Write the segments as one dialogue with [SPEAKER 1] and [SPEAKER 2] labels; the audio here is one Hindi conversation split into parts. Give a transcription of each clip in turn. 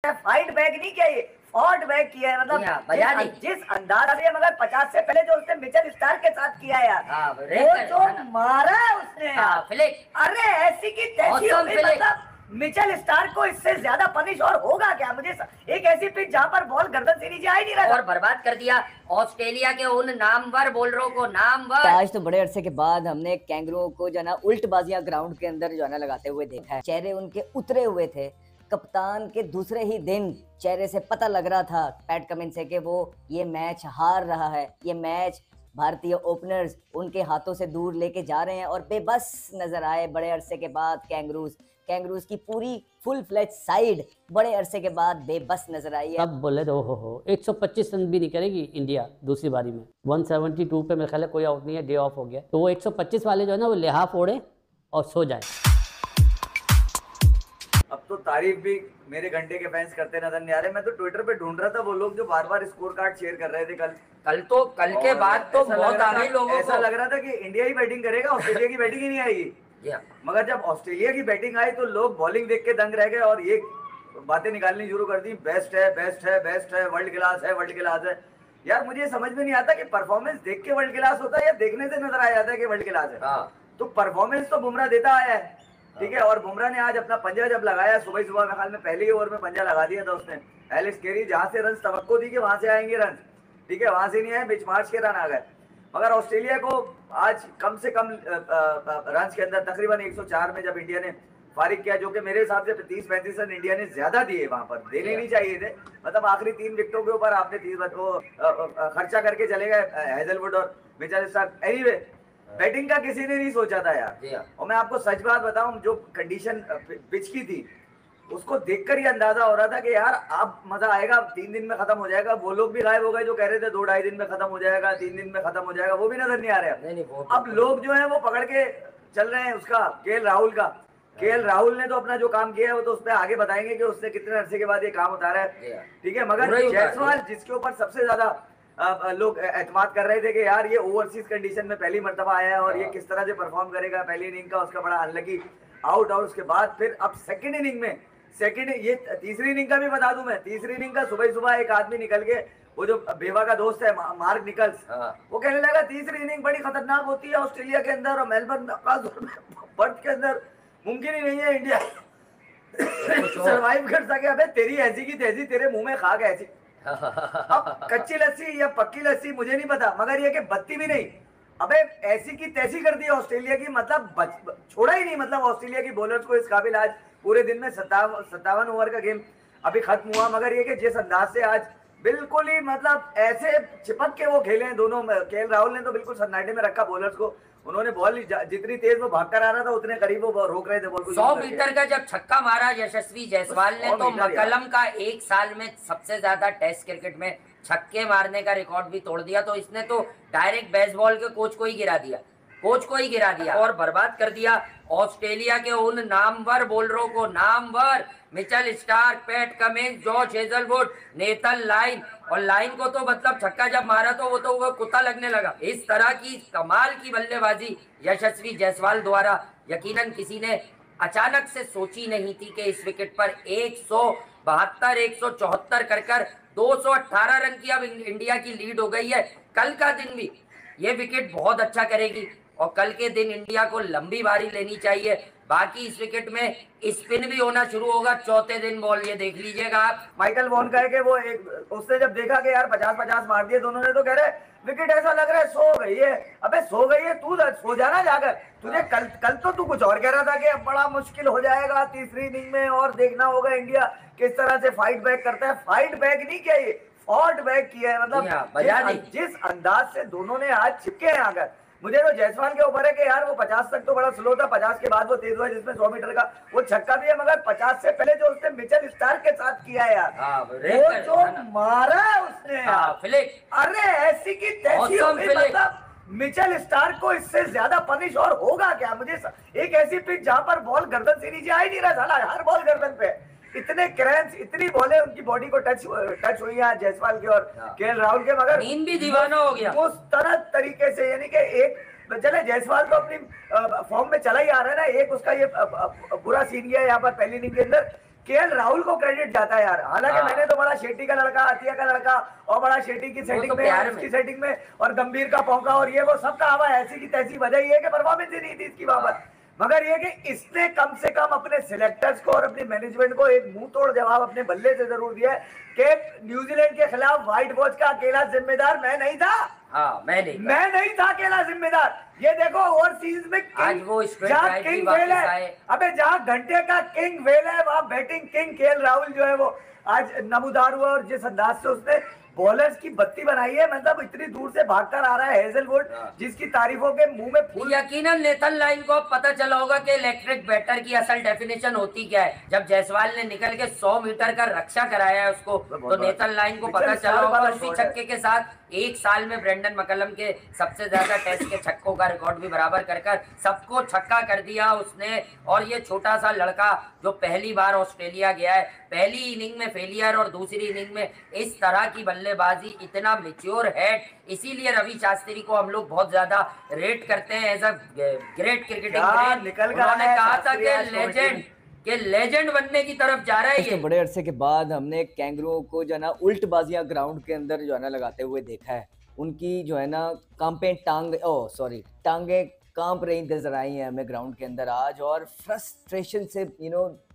[SPEAKER 1] है, फाइट बैक नहीं किया, ये फॉट बैक किया है। मतलब जिस अंदाज से, मगर 50 से पहले जो उसने मिचेल स्टार्क के साथ किया यार, वो जो मारा है उसने यार, अरे ऐसी की तैसी हो गई। मतलब मिचेल स्टार्क को इससे ज्यादा पनिश और होगा क्या? मुझे एक ऐसी पिच जहां पर बॉल गर्दन से नीचे आ ही नहीं रहा,
[SPEAKER 2] और बर्बाद कर दिया ऑस्ट्रेलिया के उन नामवर बॉलरों को। नामवर
[SPEAKER 3] आज तो बड़े अरसे के बाद हमने कैंगरूओं को जो है ना उल्टबाजियां ग्राउंड के अंदर जो है ना लगाते हुए देखा है। चेहरे उनके उतरे हुए थे। कप्तान के दूसरे ही दिन चेहरे से पता लग रहा था पैट कमिंस से कि वो ये मैच हार रहा है, ये मैच भारतीय ओपनर्स उनके हाथों से दूर लेके जा रहे हैं, और बेबस नजर आए बड़े अरसे के बाद कैंगरूज की पूरी फुल फ्लेज साइड बड़े अरसे के बाद बेबस नजर आई है।
[SPEAKER 4] अब बोले तो हो 125 रन भी नहीं करेगी इंडिया दूसरी बारी में। 172 पे मेरे ख्याल है कोई आउट नहीं है, डे ऑफ हो गया, तो वो 125 वाले जो है ना वो लिहाफ ओढ़े और सो जाए।
[SPEAKER 1] अब तो तारीफ भी मेरे घंटे के फैंस करते नजर नहीं आ रहे। मैं तो ट्विटर पे ढूंढ रहा था वो लोग जो बार बार स्कोर कार्ड शेयर कर रहे थे कल
[SPEAKER 2] के बाद तो बहुत आ गई लोगों को।
[SPEAKER 1] ऐसा लग रहा था कि इंडिया ही बैटिंग करेगा, ऑस्ट्रेलिया की बैटिंग ही नहीं आएगी। मगर जब ऑस्ट्रेलिया की बैटिंग आई तो लोग बॉलिंग देख के दंग रह गए और ये बातें निकालनी शुरू कर दी, बेस्ट है बेस्ट है बेस्ट है, वर्ल्ड क्लास है वर्ल्ड क्लास है। यार मुझे समझ में नहीं आता कि परफॉर्मेंस देख के वर्ल्ड क्लास होता है या देखने से नजर आ जाता है कि वर्ल्ड क्लास है। तो परफॉर्मेंस तो बुमराह देता आया है, ठीक है, और बुमराह ने आज अपना पंजा जब लगाया सुबह मेरे ख्याल में पहले ही ओवर में पंजा लगा दिया था उसने। एलेक्स कैरी जहां से रन तवक्को दी कि वहां से आएंगे रन, ठीक है, वहां से नहीं आए, बीच मार्च के रन आ गए। मगर ऑस्ट्रेलिया को आज कम से कम रन के अंदर तकरीबन 104 में जब इंडिया ने फारिग किया, जो कि मेरे हिसाब से 30-35 रन इंडिया ने ज्यादा दिए, वहां पर देने नहीं चाहिए थे। मतलब आखिरी 3 विकेटों के ऊपर आपने 30 खर्चा करके चले गए हेजलवुड और मिचेल स्टार्क। एनीवे बैटिंग का किसी ने नहीं सोचा था यार। और मैं आपको सच बात बताऊं, जो कंडीशन पिच की थी उसको देखकर ही अंदाजा हो रहा था कि यार अब मजा आएगा, 3 दिन में खत्म हो जाएगा। वो लोग भी गायब हो गए जो कह रहे थे 2-2.5 दिन में खत्म हो जाएगा, 3 दिन में खत्म हो जाएगा, वो भी नजर नहीं आ रहा। अब लोग जो है वो पकड़ के चल रहे हैं उसका केएल राहुल का। केएल राहुल ने तो अपना जो काम किया है वो तो उसमें आगे बताएंगे कि उसने कितने अरसे के बाद ये काम उतारा है, ठीक है। मगर जायसवाल जिसके ऊपर सबसे ज्यादा लोग एतमाद कर रहे थे कि यार ये ओवरसीज कंडीशन में पहली मर्तबा आया है और ये किस तरह से परफॉर्म करेगा, पहली इनिंग का उसका बड़ा अनलकी आउट, और उसके बाद फिर अब सेकंड इनिंग में ये तीसरी इनिंग का भी बता दूं मैं, तीसरी इनिंग का सुबह एक आदमी निकल के, वो जो बेवा का दोस्त है मार्क निकल्स, वो कहने लगा तीसरी इनिंग बड़ी खतरनाक होती है ऑस्ट्रेलिया के अंदर और मेलबर्न बर्थ के अंदर मुमकिन ही नहीं है इंडिया सरवाइव कर सके। अबे तेरी ऐसी की तैसी, तेरे मुंह में खाक ऐसी। अब कच्ची लस्सी या पक्की लस्सी मुझे नहीं पता, मगर ये कि बत्ती भी नहीं, अबे ऐसी की तैसी कर दी ऑस्ट्रेलिया की। मतलब छोड़ा ही नहीं, मतलब ऑस्ट्रेलिया की बॉलर्स को इस काबिल आज पूरे दिन में 57 ओवर का गेम अभी खत्म हुआ, मगर ये कि जिस अंदाज से आज बिल्कुल ही मतलब ऐसे चिपक के वो खेले हैं दोनों। केएल राहुल ने तो बिल्कुल सन्नाटे में रखा बॉलर्स को, उन्होंने बॉल जितनी तेज वो भागकर आ रहा था उतने करीब वो रोक रहे थे बॉल को।
[SPEAKER 2] 100 मीटर का जब छक्का मारा यशस्वी जायसवाल ने, तो मकलम का एक साल में सबसे ज्यादा टेस्ट क्रिकेट में छक्के मारने का रिकॉर्ड भी तोड़ दिया। तो इसने तो डायरेक्ट बेसबॉल के कोच को ही गिरा दिया और बर्बाद कर दिया ऑस्ट्रेलिया के उन नामवर बॉलरों को। Namvar Mitchell Starc, PAT Cummins, George Hazlewood, Nathan line. और लाइन को तो मतलब छक्का जब मारा तो वो कुत्ता लगने लगा। इस तरह की कमाल की बल्लेबाजी यशस्वी जायसवाल द्वारा यकीनन किसी ने अचानक से सोची नहीं थी कि इस विकेट पर 172, 174 कर 218 रन की अब इंडिया की लीड हो गई है। कल का दिन भी ये विकेट बहुत अच्छा करेगी और कल के दिन इंडिया को लंबी बारी लेनी चाहिए। बाकी इस विकेट में स्पिन भी होना शुरू होगा चौथे दिन बॉल, ये देख लीजिएगा आप।
[SPEAKER 1] माइकल वॉन कह के वो उसने जब देखा कि यार 50-50 मार दिए दोनों ने, तो कह रहे विकेट ऐसा लग रहा है सो गई है। अबे सो गई है, तू सो जाना जाकर। तुझे कल तो तू कुछ और कह रहा था कि अब बड़ा मुश्किल हो जाएगा तीसरी इनिंग में और देखना होगा इंडिया किस तरह से फाइट बैक करता है। फाइट बैक नहीं किया, ये फॉट बैक किया है। मतलब जिस अंदाज से दोनों ने आज चिपके हैं आकर, मुझे तो जायसवाल के ऊपर है कि यार वो 50 तक तो बड़ा स्लो था, 50 के बाद वो तेज हुआ जिसमें 100 मीटर का वो छक्का भी है। मगर 50 से पहले जो उसने मिचेल स्टार्क के साथ किया है यार, वो जो मारा है उसने यार, अरे ऐसी की तैसी हो गई। मतलब मिचेल स्टार्क को इससे ज्यादा पनिश और होगा क्या? मुझे एक ऐसी पिच जहां पर बॉल गर्दन से नीचे आ ही नहीं रहा, साला हर बॉल गर्दन पे, इतने क्रैम्स, इतनी बॉलें उनकी बॉडी को टच हुई है जायसवाल के और केएल राहुल के। मगर
[SPEAKER 2] नींद भी दीवाना हो गया
[SPEAKER 1] उस तरह तरीके से, यानी कि एक चले जायसवाल तो अपनी फॉर्म में चला ही आ रहा है ना, एक उसका ये बुरा सीन है यहाँ पर पहली इनिंग के अंदर केएल राहुल को क्रेडिट जाता है यार। हालांकि
[SPEAKER 2] हाँ।
[SPEAKER 1] मैंने तो बड़ा शेट्टी का लड़का, अतिया का लड़का और बड़ा शेट्टी की सेटिंग
[SPEAKER 2] तो
[SPEAKER 1] में
[SPEAKER 2] प्यार
[SPEAKER 1] और उसकी
[SPEAKER 2] में।
[SPEAKER 1] सेटिंग में और गंभीर का पौका और ये वो सबका हवा ऐसी की तैसी, वजह ये है कि परफॉर्मेंस ही नहीं थी इसकी वहां पर। मगर ये कि इसने कम से कम अपने सिलेक्टर्स को और अपने मैनेजमेंट को एक मुंह तोड़ जवाब अपने बल्ले से जरूर दिया है कि न्यूजीलैंड के खिलाफ व्हाइट वॉच का अकेला जिम्मेदार मैं नहीं था।
[SPEAKER 2] हाँ, मैं
[SPEAKER 1] नहीं था अकेला जिम्मेदार। ये देखो ओवरसीज में
[SPEAKER 2] आज वो
[SPEAKER 1] जहाँ किंग वेल है, अबे जहाँ घंटे का किंग वेल है वहाँ बैटिंग किंग केएल राहुल जो है वो आज नमूदार हुआ। और जिस अंदाज से उसने बॉलर्स की बत्ती बनाई है, मतलब इतनी दूर से भागकर आ रहा है हेजलवुड, जिसकी तारीफों के मुंह में फूल।
[SPEAKER 2] यकीनन नेथन लाइन को अब पता चला होगा कि इलेक्ट्रिक बैटर की असल डेफिनेशन होती क्या है। जब जायसवाल ने निकल के 100 मीटर का रक्षा कराया है उसको, तो नेथन लाइन को पता चला होगा। उसी छक्के के साथ एक साल में ब्रेंडन मैकलम के सबसे ज्यादा टेस्ट के छक्कों का रिकॉर्ड भी बराबर कर सबको छक्का कर दिया उसने। और ये छोटा सा लड़का जो पहली बार ऑस्ट्रेलिया गया है, पहली इनिंग में फेलियर और दूसरी इनिंग में इस तरह की बल्लेबाजी, इतना मैच्योर है, इसीलिए रवि शास्त्री को हम लोग बहुत ज्यादा रेट करते हैं as a great cricketing brain. उन्होंने कहा था कि लेजेंड बनने की तरफ जा रहा है ये।
[SPEAKER 3] बड़े अरसे के बाद हमने कैंगरू को जो है ना उल्टबाजियां ग्राउंड के अंदर जो है ना लगाते हुए देखा है। उनकी जो है ना टांगे कांप रही नजर आई हैं हमें ग्राउंड के अंदर आज, और फ्रस्ट्रेशन से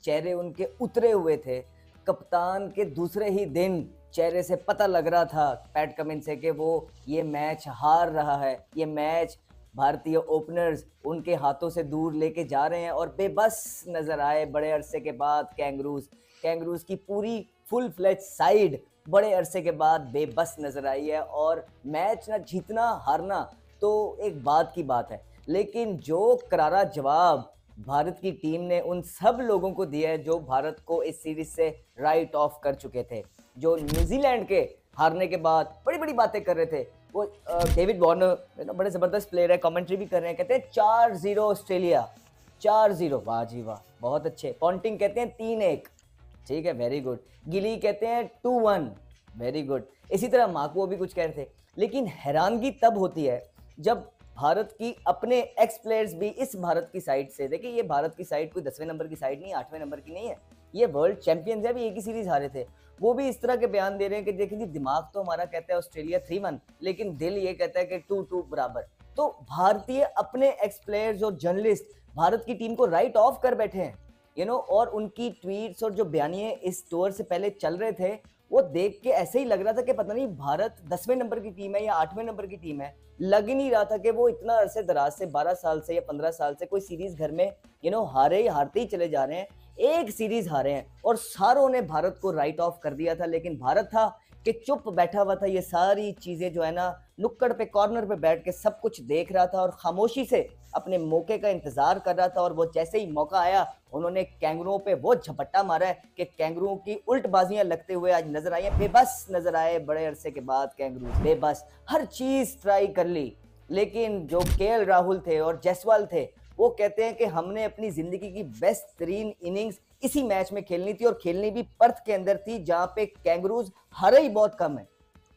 [SPEAKER 3] चेहरे उनके उतरे हुए थे। कप्तान के दूसरे ही दिन चेहरे से पता लग रहा था पैट कमिंस से कि वो ये मैच हार रहा है, ये मैच भारतीय ओपनर्स उनके हाथों से दूर लेके जा रहे हैं। और बेबस नजर आए बड़े अरसे के बाद कैंगरूज की पूरी फुल फ्लेज साइड बड़े अरसे के बाद बेबस नजर आई है। और मैच ना जीतना हारना तो एक बात की बात है, लेकिन जो करारा जवाब भारत की टीम ने उन सब लोगों को दिया है जो भारत को इस सीरीज से राइट ऑफ कर चुके थे, जो न्यूजीलैंड के हारने के बाद बड़ी बड़ी बातें कर रहे थे। वो डेविड वार्नर बड़े ज़बरदस्त प्लेयर है, कमेंट्री भी कर रहे हैं, कहते हैं 4-0 ऑस्ट्रेलिया, 4-0, वाह जी वाह, बहुत अच्छे। पॉन्टिंग कहते हैं 3-1, ठीक है, वेरी गुड। गिली कहते हैं 2-1, वेरी गुड। इसी तरह मार्को भी कुछ कह रहे थे। लेकिन हैरानगी तब होती है जब भारत की अपने एक्स प्लेयर्स भी इस भारत की साइड से, देखिए ये भारत की साइड कोई 10वें नंबर की साइड नहीं, 8वें नंबर की नहीं है, ये वर्ल्ड चैंपियंस है, अभी एक ही सीरीज हारे थे। वो भी इस तरह के बयान दे रहे हैं कि देखिए जी, दिमाग तो हमारा कहता है ऑस्ट्रेलिया 3-1, लेकिन दिल ये कहता है कि 2-2 बराबर। तो भारतीय अपने एक्स प्लेयर्स और जर्नलिस्ट भारत की टीम को राइट ऑफ कर बैठे हैं, और उनकी ट्वीट्स और जो बयानिए इस टूर से पहले चल रहे थे, वो देख के ऐसे ही लग रहा था कि पता नहीं भारत 10वें नंबर की टीम है या 8वें नंबर की टीम है। लग ही नहीं रहा था कि वो इतना अरसे दराज से 12 साल से या 15 साल से कोई सीरीज घर में हारते ही चले जा रहे हैं। एक सीरीज हारे हैं और सारों ने भारत को राइट ऑफ कर दिया था, लेकिन भारत था कि चुप बैठा हुआ था, ये सारी चीजें जो है ना नुक्कड़ पे कॉर्नर पे बैठ के सब कुछ देख रहा था और खामोशी से अपने मौके का इंतजार कर रहा था। और वो जैसे ही मौका आया उन्होंने कैंगरूओं पे वो झपट्टा मारा है कि कैंगरूओं की उल्टबाजियां लगते हुए आज नजर आई है, बेबस नजर आए बड़े अरसे के बाद। कैंगरू बेबस हर चीज ट्राई कर ली, लेकिन जो केएल राहुल थे और जायसवाल थे वो कहते हैं कि हमने अपनी जिंदगी की बेस्ट तरीन इनिंग्स इसी मैच में खेलनी थी, और खेलनी भी पर्थ के अंदर थी जहां पे कैंगरूज हारे ही बहुत कम है।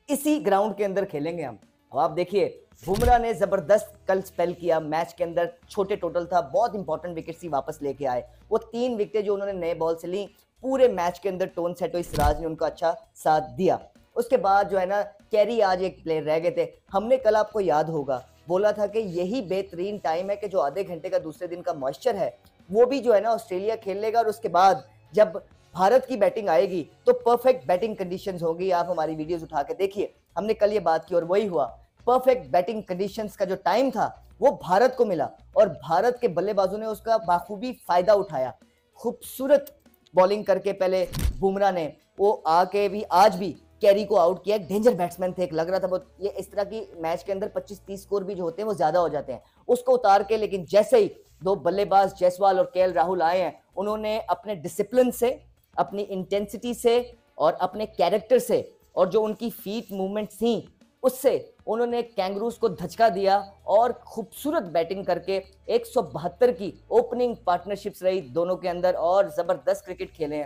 [SPEAKER 3] इसी ग्राउंड के अंदर खेलेंगे हम। अब आप देखिए बुमराह ने जबरदस्त कल स्पेल किया मैच के अंदर, छोटे टोटल था, बहुत इंपॉर्टेंट विकेट ही वापस लेके आए। वो 3 विकेट जो उन्होंने नए बॉल से ली, पूरे मैच के अंदर टोन सेट हुई, सिराज ने उनका अच्छा साथ दिया। उसके बाद जो है ना कैरी आज एक प्लेयर रह गए थे। हमने कल आपको याद होगा बोला था कि यही बेहतरीन टाइम है कि जो आधे घंटे का दूसरे दिन का मॉइस्चर है वो भी जो है ना ऑस्ट्रेलिया खेल लेगा, और उसके बाद जब भारत की बैटिंग आएगी तो परफेक्ट बैटिंग कंडीशंस होंगी। आप हमारी वीडियोस उठा के देखिए, हमने कल ये बात की और वही हुआ। परफेक्ट बैटिंग कंडीशंस का जो टाइम था वो भारत को मिला और भारत के बल्लेबाजों ने उसका बाखूबी फायदा उठाया। खूबसूरत बॉलिंग करके पहले बुमराह ने वो आके भी आज भी कैरी को आउट किया। डेंजर बैट्समैन थे, एक लग रहा था बहुत, ये इस तरह की मैच के अंदर 25-30 स्कोर भी जो होते हैं वो ज्यादा हो जाते हैं, उसको उतार के। लेकिन जैसे ही 2 बल्लेबाज जायसवाल और केएल राहुल आए हैं, उन्होंने अपने डिसिप्लिन से, अपनी इंटेंसिटी से और अपने कैरेक्टर से और जो उनकी फीट मूवमेंट थी उससे उन्होंने कैंगरूज को धचका दिया और खूबसूरत बैटिंग करके 172 की ओपनिंग पार्टनरशिप्स रही दोनों के अंदर और जबरदस्त क्रिकेट खेले हैं।